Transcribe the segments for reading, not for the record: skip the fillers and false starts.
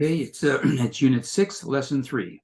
Okay, it's Unit 6, Lesson 3.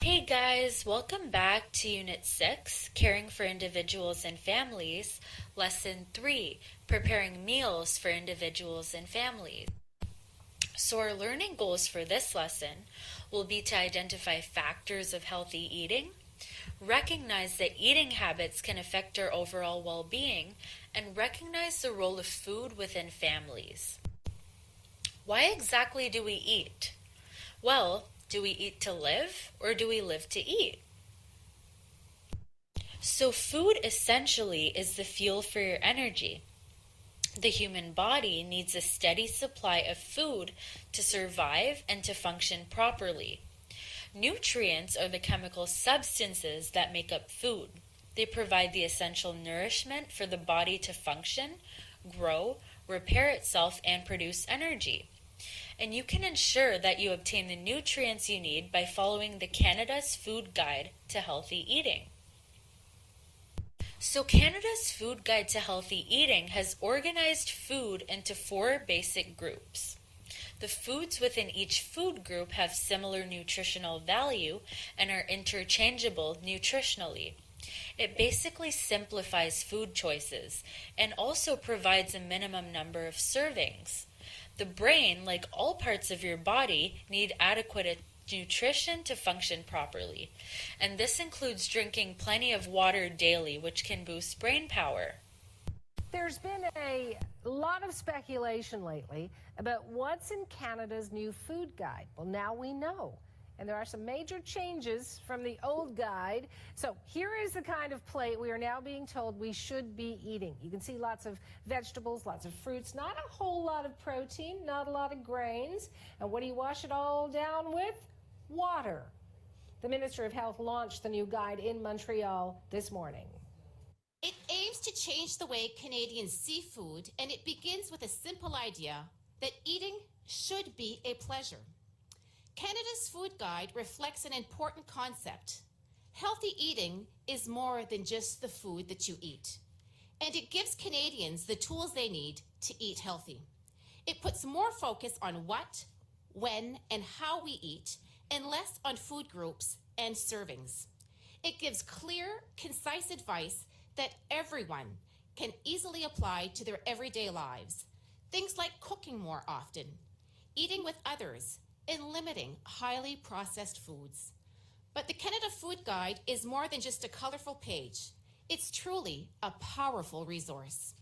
Hey guys, welcome back to Unit 6, Caring for Individuals and Families, Lesson 3, Preparing Meals for Individuals and Families. So our learning goals for this lesson will be to identify factors of healthy eating, recognize that eating habits can affect our overall well-being, and recognize the role of food within families. Why exactly do we eat? Well, do we eat to live or do we live to eat? So, food essentially is the fuel for your energy. The human body needs a steady supply of food to survive and to function properly. Nutrients are the chemical substances that make up food. They provide the essential nourishment for the body to function, grow, repair itself, and produce energy. And you can ensure that you obtain the nutrients you need by following the Canada's Food Guide to Healthy Eating. So Canada's Food Guide to Healthy Eating has organized food into 4 basic groups. The foods within each food group have similar nutritional value and are interchangeable nutritionally. It basically simplifies food choices and also provides a minimum number of servings. The brain, like all parts of your body, need adequate nutrition to function properly. And this includes drinking plenty of water daily, which can boost brain power. There's been a lot of speculation lately about what's in Canada's new food guide. Well, now we know. And there are some major changes from the old guide. So here is the kind of plate we are now being told we should be eating. You can see lots of vegetables, lots of fruits, not a whole lot of protein, not a lot of grains. And what do you wash it all down with? Water. The Minister of Health launched the new guide in Montreal this morning. It aims to change the way Canadians see food, and it begins with a simple idea that eating should be a pleasure. Canada's Food Guide reflects an important concept. Healthy eating is more than just the food that you eat, and it gives Canadians the tools they need to eat healthy. It puts more focus on what, when, and how we eat, and less on food groups and servings. It gives clear, concise advice that everyone can easily apply to their everyday lives. Things like cooking more often, eating with others, and limiting highly processed foods. But the Canada Food Guide is more than just a colorful page. It's truly a powerful resource.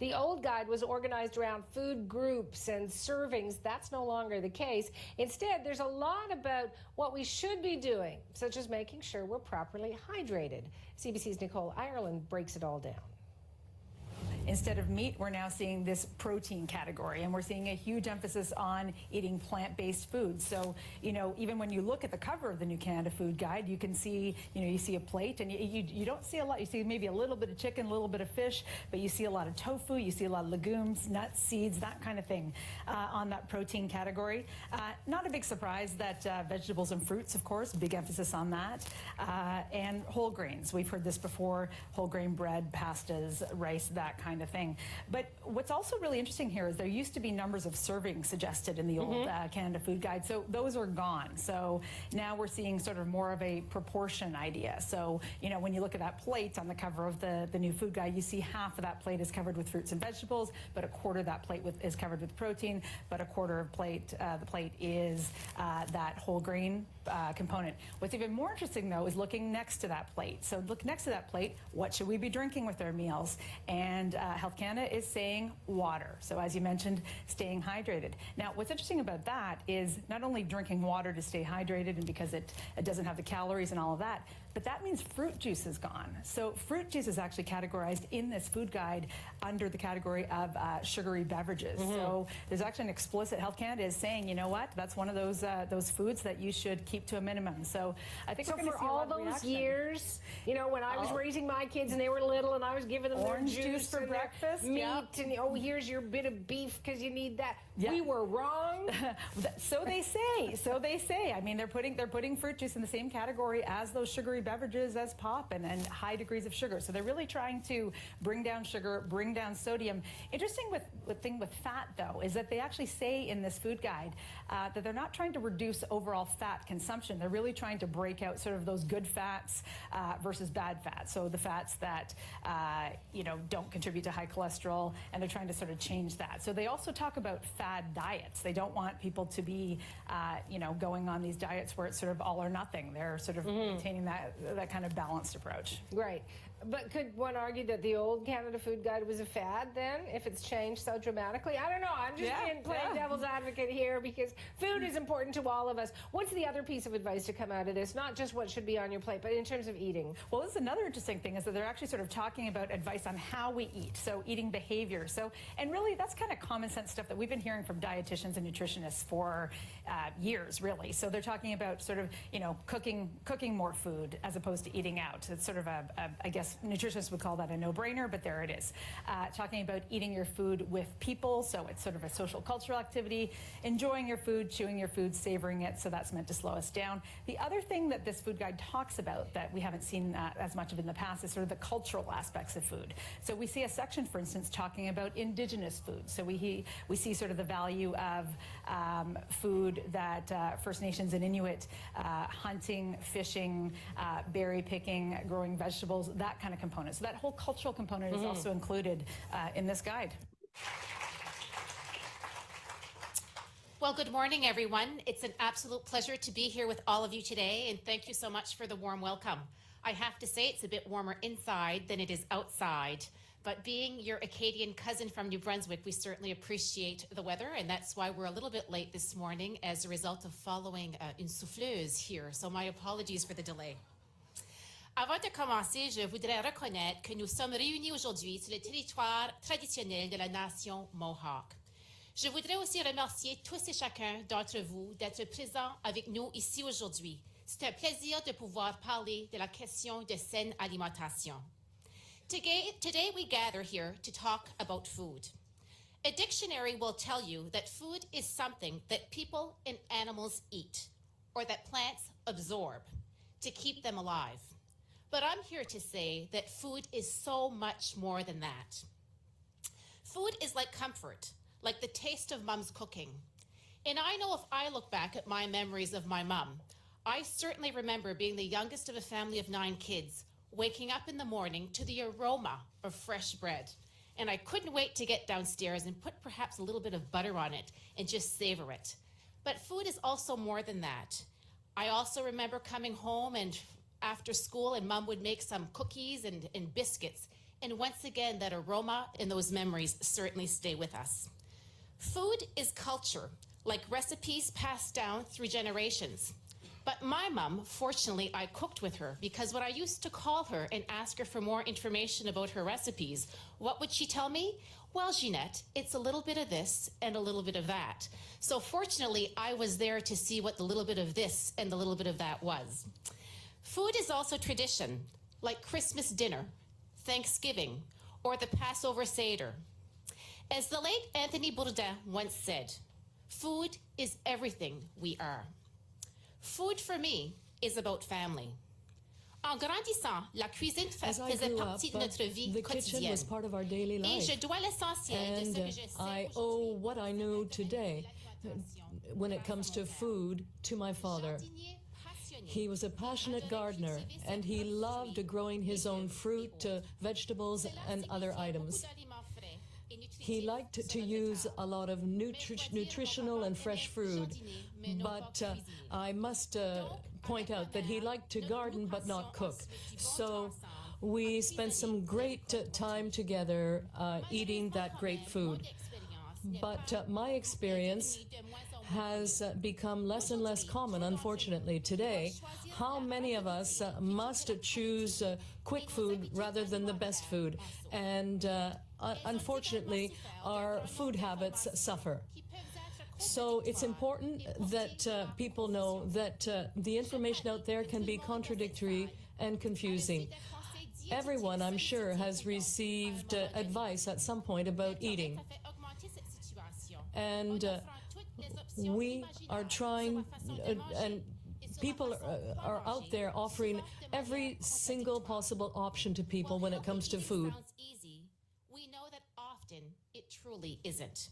The old guide was organized around food groups and servings. That's no longer the case. Instead, there's a lot about what we should be doing, such as making sure we're properly hydrated. CBC's Nicole Ireland breaks it all down. Instead of meat, we're now seeing this protein category, and we're seeing a huge emphasis on eating plant-based foods. So, even when you look at the cover of the new Canada Food Guide, you can see, you see a plate, and you don't see a lot. You see maybe a little bit of chicken, a little bit of fish, but you see a lot of tofu, you see a lot of legumes, nuts, seeds, that kind of thing on that protein category. Not a big surprise that vegetables and fruits, of course, big emphasis on that, and whole grains. We've heard this before, whole grain bread, pastas, rice, that kind of thing. But what's also really interesting here is there used to be numbers of servings suggested in the old Canada Food Guide, so those are gone. So now we're seeing sort of more of a proportion idea. So, when you look at that plate on the cover of the new food guide, you see half of that plate is covered with fruits and vegetables, but a quarter of that plate is covered with protein, but a quarter of the plate is that whole grain component. What's even more interesting, though, is looking next to that plate. So look next to that plate, what should we be drinking with our meals? And Health Canada is saying water. So as you mentioned, staying hydrated. Now, what's interesting about that is not only drinking water to stay hydrated and because it doesn't have the calories and all of that, but that means fruit juice is gone. So fruit juice is actually categorized in this food guide under the category of sugary beverages. So there's actually an explicit, Health Canada is saying, you know what, that's one of those foods that you should keep to a minimum. So I think So we're going to for see a all lot of those reaction. years, when I was raising my kids and they were little and I was giving them Orange their juice for and their breakfast, meat, yep. and here's your bit of beef because you need that. Yeah. We were wrong. So they say. I mean, they're putting fruit juice in the same category as those sugary beverages as pop and high degrees of sugar. So they're really trying to bring down sugar, bring down sodium. Interesting thing with fat, though, is that they actually say in this food guide that they're not trying to reduce overall fat consumption. They're really trying to break out sort of those good fats versus bad fats. So the fats that, don't contribute to high cholesterol, and they're trying to sort of change that. So they also talk about fad diets. They don't want people to be, going on these diets where it's sort of all or nothing. They're sort of maintaining that kind of balanced approach. Right. But could one argue that the old Canada Food Guide was a fad then, if it's changed so dramatically? I don't know. I'm just playing devil's advocate here because food is important to all of us. What's the other piece of advice to come out of this? Not just what should be on your plate, but in terms of eating. Well, this is another interesting thing is that they're actually sort of talking about advice on how we eat, so eating behavior. So, and really that's kind of common sense stuff that we've been hearing from dietitians and nutritionists for years, really. So they're talking about sort of, cooking more food as opposed to eating out. It's sort of I guess nutritionists would call that a no-brainer, but there it is. Talking about eating your food with people, so it's sort of a social cultural activity, enjoying your food, chewing your food, savoring it, so that's meant to slow us down. The other thing that this food guide talks about that we haven't seen as much of in the past is sort of the cultural aspects of food. So we see a section, for instance, talking about Indigenous food. So we see sort of the value of food that First Nations and Inuit, hunting, fishing, berry picking, growing vegetables, that kind of component. So that whole cultural component is also included in this guide. Well, good morning, everyone. It's an absolute pleasure to be here with all of you today, and thank you so much for the warm welcome. I have to say it's a bit warmer inside than it is outside, but being your Acadian cousin from New Brunswick, we certainly appreciate the weather, and that's why we're a little bit late this morning as a result of following une souffleuse here, so my apologies for the delay. Avant de commencer, je voudrais reconnaître que nous sommes réunis aujourd'hui sur le territoire traditionnel de la nation Mohawk. Je voudrais aussi remercier tous et chacun d'entre vous d'être présents avec nous ici aujourd'hui. C'est un plaisir de pouvoir parler de la question de saine alimentation. Today we gather here to talk about food. A dictionary will tell you that food is something that people and animals eat, or that plants absorb to keep them alive. But I'm here to say that food is so much more than that. Food is like comfort, like the taste of mom's cooking. And I know if I look back at my memories of my mom, I certainly remember being the youngest of a family of 9 kids, waking up in the morning to the aroma of fresh bread. And I couldn't wait to get downstairs and put perhaps a little bit of butter on it and just savor it. But food is also more than that. I also remember coming home and after school, and mom would make some cookies and biscuits. And once again, that aroma and those memories certainly stay with us. Food is culture, like recipes passed down through generations. But my mom, fortunately, I cooked with her because when I used to call her and ask her for more information about her recipes, what would she tell me? Well, Jeanette, it's a little bit of this and a little bit of that. So fortunately, I was there to see what the little bit of this and the little bit of that was. Food is also tradition, like Christmas dinner, Thanksgiving, or the Passover Seder. As the late Anthony Bourdain once said, food is everything we are. Food for me is about family. En grandissant, la cuisine faisait partie de notre vie the kitchen was quotidienne. part of our daily Et life. je dois l'essentiel de ce que And je sais I aujourd'hui owe what I know today when it comes to food to my father. Jardinier passionné. He was a passionate gardener, and he loved growing his own fruit, vegetables, and other items. He liked to use a lot of nutritional and fresh food, but I must point out that he liked to garden but not cook. So we spent some great time together eating that great food. But my experience has become less and less common, unfortunately, today. How many of us must choose quick food rather than the best food? And unfortunately, our food habits suffer. So it's important that people know that the information out there can be contradictory and confusing. Everyone, I'm sure, has received advice at some point about eating. And we are trying People are out there offering every single possible option to people when it comes to food. Sounds easy. We know that often it truly isn't.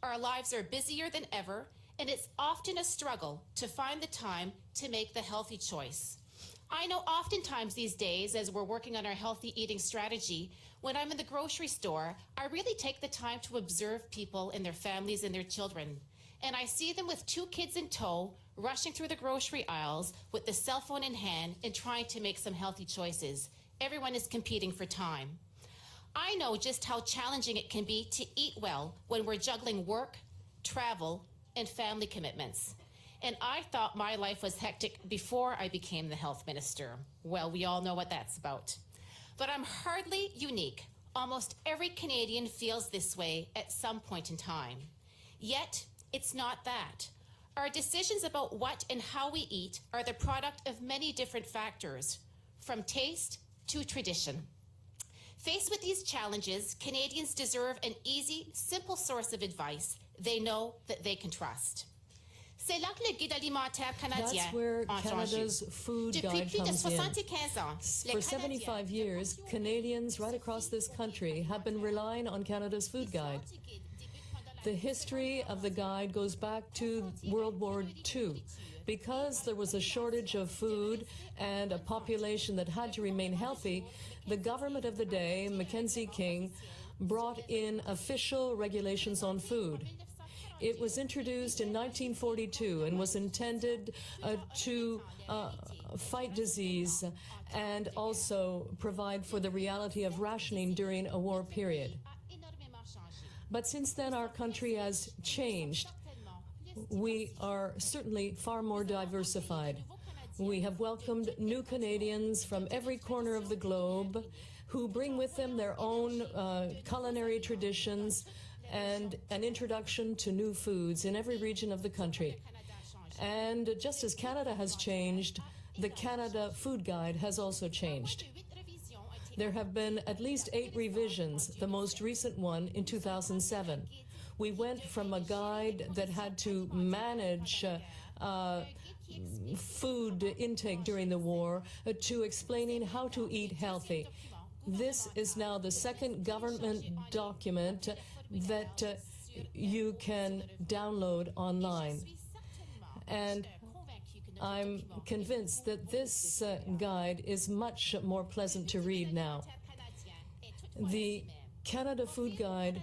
Our lives are busier than ever, and it's often a struggle to find the time to make the healthy choice. I know oftentimes these days, as we're working on our healthy eating strategy, when I'm in the grocery store, I really take the time to observe people and their families and their children. And I see them with 2 kids in tow, rushing through the grocery aisles with the cell phone in hand and trying to make some healthy choices. Everyone is competing for time. I know just how challenging it can be to eat well when we're juggling work, travel, and family commitments. And I thought my life was hectic before I became the health minister. Well, we all know what that's about. But I'm hardly unique. Almost every Canadian feels this way at some point in time. Yet, it's not that. Our decisions about what and how we eat are the product of many different factors, from taste to tradition. Faced with these challenges, Canadians deserve an easy, simple source of advice they know that they can trust. C'est là que le guide alimentaire canadien That's where entre en Canada's jeu. food Depuis guide plus de comes in. 75 ans, For 75 years, Canadians right across this country have been relying on Canada's food guide. The history of the guide goes back to World War II. Because there was a shortage of food and a population that had to remain healthy, the government of the day, Mackenzie King, brought in official regulations on food. It was introduced in 1942 and was intended to fight disease and also provide for the reality of rationing during a war period. But since then, our country has changed. We are certainly far more diversified. We have welcomed new Canadians from every corner of the globe who bring with them their own culinary traditions and an introduction to new foods in every region of the country. And just as Canada has changed, the Canada Food Guide has also changed. There have been at least 8 revisions, the most recent one in 2007. We went from a guide that had to manage food intake during the war to explaining how to eat healthy. This is now the second government document that you can download online. And I'm convinced that this guide is much more pleasant to read now. The Canada Food Guide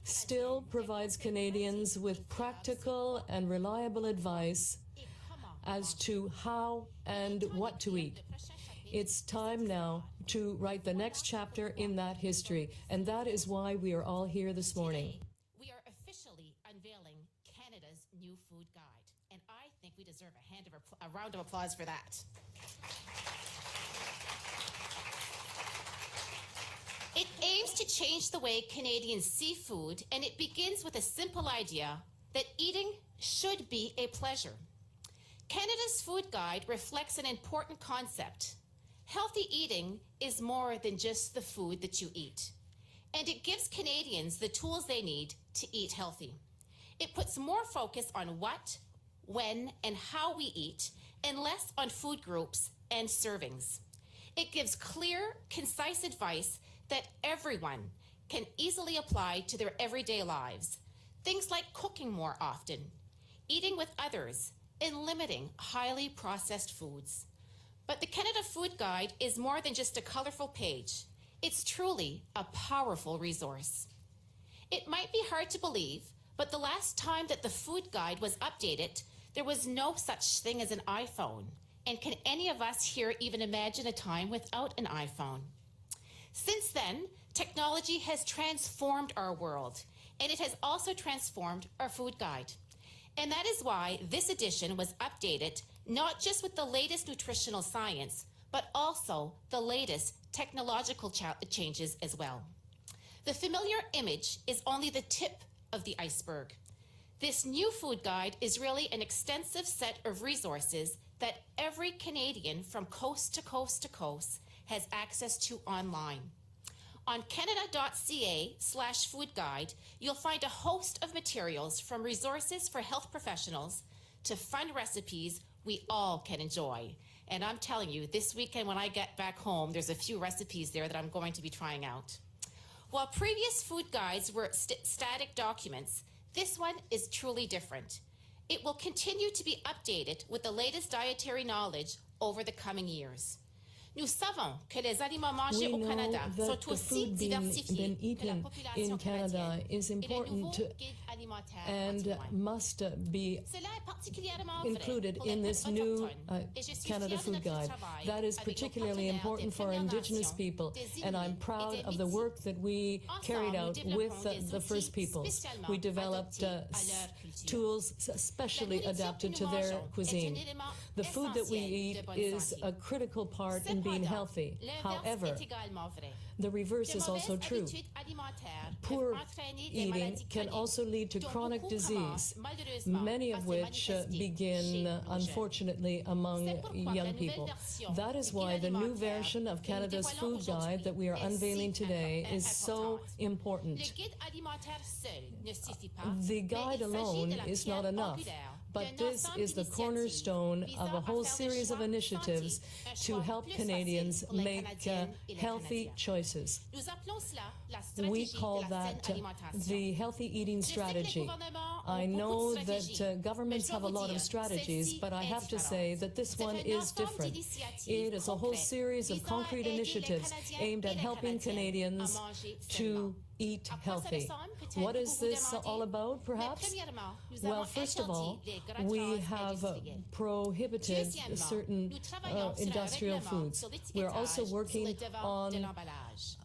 still provides Canadians with practical and reliable advice as to how and what to eat. It's time now to write the next chapter in that history, and that is why we are all here this morning. We are officially unveiling Canada's new food guide, and I think we deserve a round of applause for that. It aims to change the way Canadians see food, and it begins with a simple idea that eating should be a pleasure. Canada's food guide reflects an important concept. Healthy eating is more than just the food that you eat, and it gives Canadians the tools they need to eat healthy. It puts more focus on what, when, and how we eat, and less on food groups and servings. It gives clear, concise advice that everyone can easily apply to their everyday lives. Things like cooking more often, eating with others, and limiting highly processed foods. But the Canada Food Guide is more than just a colorful page. It's truly a powerful resource. It might be hard to believe, but the last time that the food guide was updated, there was no such thing as an iPhone. And can any of us here even imagine a time without an iPhone? Since then, technology has transformed our world, and it has also transformed our food guide. And that is why this edition was updated not just with the latest nutritional science, but also the latest technological changes as well. The familiar image is only the tip of the iceberg. This new food guide is really an extensive set of resources that every Canadian from coast to coast to coast has access to online. On canada.ca/food guide, you'll find a host of materials from resources for health professionals to fun recipes we all can enjoy. And I'm telling you, this weekend when I get back home, there's a few recipes there that I'm going to be trying out. While previous food guides were static documents, this one is truly different. It will continue to be updated with the latest dietary knowledge over the coming years. Nous savons que les aliments mangés We au know Canada that sont the aussi food being diversifiés que la eaten population in Canada canadienne is et le nouveau important guide alimentaire en and témoigne. must be Cela est particulièrement vrai included pour les in this peuples new autochtones, et je suis Canada fière de Food notre Guide. travail That is avec nos particularly partenaires important des for Premières Indigenous Nations, people, des and I'm Inuits proud et des of the Métis. work that we carried out Ensemble, nous with développons the des First outils Peoples. spécialement We developed adaptés à leur culture. tools La specially nourriture adapted que to nous their mangeons est cuisine. un élément The food that we essentiel eat de bonne is santé. a critical part in being Cependant, healthy. l'inverse However, est également vrai. the reverse De is also mauvaises true. habitudes alimentaires Poor peuvent entraîner des eating maladies can chroniques, also lead to dont chronic beaucoup disease, commencent malheureusement many à of se which manifester chez begin, nos jeunes. unfortunately, among C'est pourquoi la young nouvelle people. version That is du why guide the new alimentaire version of que nous Canada's dévoilons food guide that we are aujourd'hui est unveiling si today is so importante. important. Le guide alimentaire seul ne suffit pas, The mais guide il s'agit alone de la is pierre not enough, angulaire but d'un this ensemble is the d'initiatives cornerstone visant of a à whole faire series le of choix initiatives santé, un to choix help plus Canadians facile pour les make Canadiennes et les healthy Canadiens. choices. Nous appelons cela la We stratégie call de la saine that alimentation. the healthy eating Je sais que les strategy. gouvernements I ont know beaucoup de that stratégies, governments mais je have a dois vous lot of dire, strategies, celle-ci but I est have to say différente. that this C'est one un is ensemble different. d'initiatives It is a whole concrètes series of visant à concrete aider les initiatives Canadiens aimed et at les helping Canadiennes Canadians à manger to sainement. eat À quoi ça healthy. ressemble? Peut-être What que is vous vous this demandez. all about, Mais perhaps? premièrement, nous Well, avons first of all, interdit les gras we trans have industriels. prohibited Deuxièmement, certain nous travaillons sur un industrial règlement foods. sur We're also l'étiquetage sur working le devant de on l'emballage.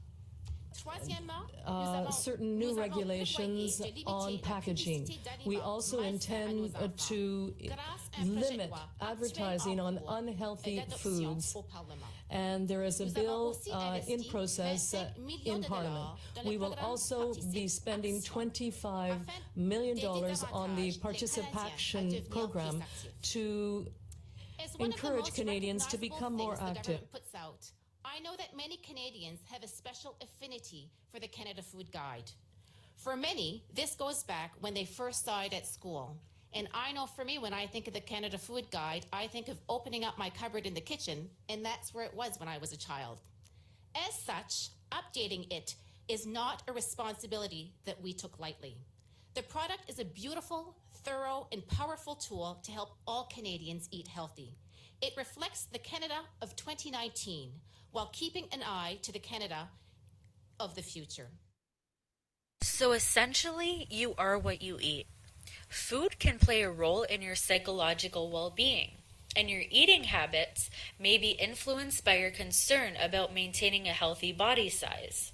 Troisièmement, nous avons, certain new nous avons regulations prévoyé de limiter on la packaging. publicité We d'aliments also malsains à intend nos enfants. to Grâce à un projet de limit loi advertising actuellement on en cours unhealthy d'adoption foods. au Parlement. And there is a Nous avons bill aussi in investi process 25 millions in de Parliament. dollars dans le We will programme also be Participe spending Action $25 afin million d'aider on the davantage les Participation Canadiens à devenir program plus actifs. to As one of the encourage most Canadians to recognizable become more things the active. government puts out, I know that many Canadians have a special affinity for the Canada Food Guide. For many, this goes back when they first saw it at school. And I know for me, when I think of the Canada Food Guide, I think of opening up my cupboard in the kitchen, and that's where it was when I was a child. As such, updating it is not a responsibility that we took lightly. The product is a beautiful, thorough, and powerful tool to help all Canadians eat healthy. It reflects the Canada of 2019 while keeping an eye to the Canada of the future. So essentially, you are what you eat. Food can play a role in your psychological well-being, and your eating habits may be influenced by your concern about maintaining a healthy body size.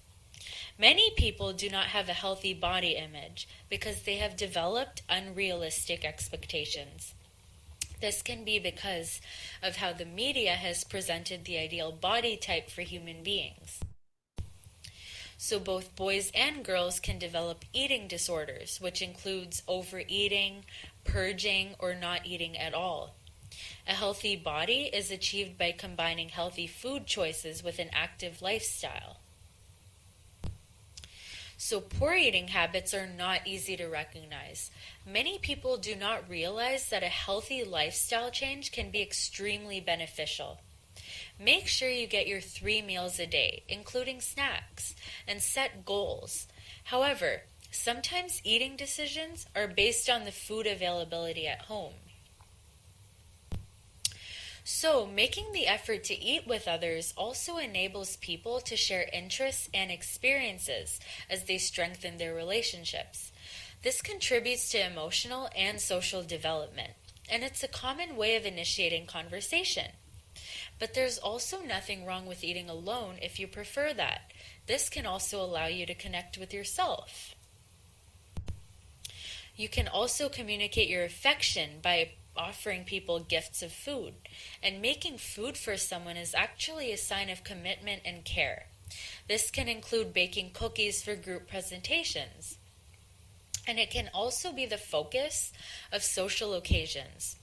Many people do not have a healthy body image because they have developed unrealistic expectations. This can be because of how the media has presented the ideal body type for human beings. So both boys and girls can develop eating disorders, which includes overeating, purging, or not eating at all. A healthy body is achieved by combining healthy food choices with an active lifestyle. So poor eating habits are not easy to recognize. Many people do not realize that a healthy lifestyle change can be extremely beneficial. Make sure you get your 3 meals a day, including snacks, and set goals. However, sometimes eating decisions are based on the food availability at home. So, making the effort to eat with others also enables people to share interests and experiences as they strengthen their relationships. This contributes to emotional and social development, and it's a common way of initiating conversation. But there's also nothing wrong with eating alone if you prefer that. This can also allow you to connect with yourself. You can also communicate your affection by offering people gifts of food, and making food for someone is actually a sign of commitment and care. This can include baking cookies for group presentations, and it can also be the focus of social occasions.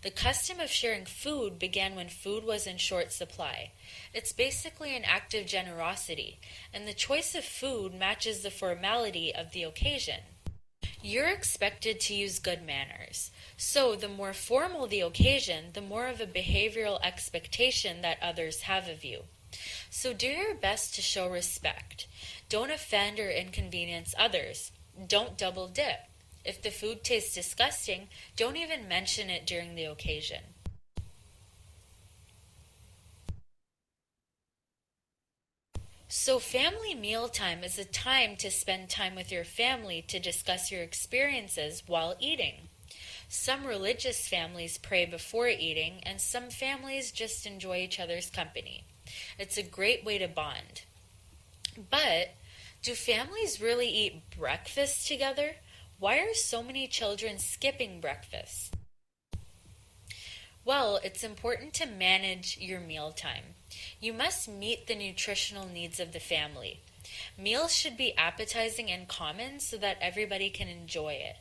The custom of sharing food began when food was in short supply. It's basically an act of generosity, and the choice of food matches the formality of the occasion. You're expected to use good manners. So the more formal the occasion, the more of a behavioral expectation that others have of you. So do your best to show respect. Don't offend or inconvenience others. Don't double dip. If the food tastes disgusting, don't even mention it during the occasion. So family mealtime is a time to spend time with your family to discuss your experiences while eating. Some religious families pray before eating, and some families just enjoy each other's company. It's a great way to bond. But do families really eat breakfast together? Why are so many children skipping breakfast? Well, it's important to manage your mealtime. You must meet the nutritional needs of the family. Meals should be appetizing and common so that everybody can enjoy it.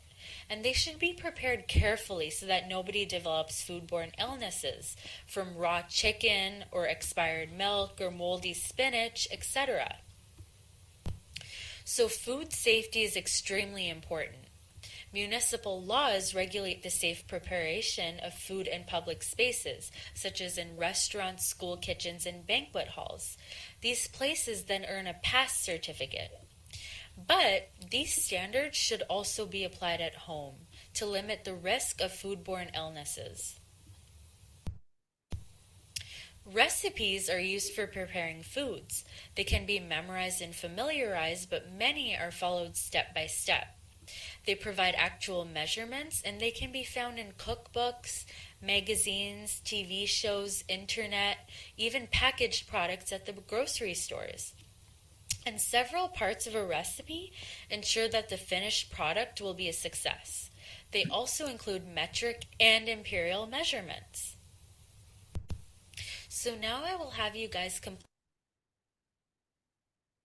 And they should be prepared carefully so that nobody develops foodborne illnesses from raw chicken or expired milk or moldy spinach, etc. So food safety is extremely important. Municipal laws regulate the safe preparation of food in public spaces, such as in restaurants, school kitchens, and banquet halls. These places then earn a pass certificate. But these standards should also be applied at home to limit the risk of foodborne illnesses. Recipes are used for preparing foods. They can be memorized and familiarized, but many are followed step by step. They provide actual measurements, and they can be found in cookbooks, magazines, TV shows, internet, even packaged products at the grocery stores. And several parts of a recipe ensure that the finished product will be a success. They also include metric and imperial measurements. So now I will have you guys complete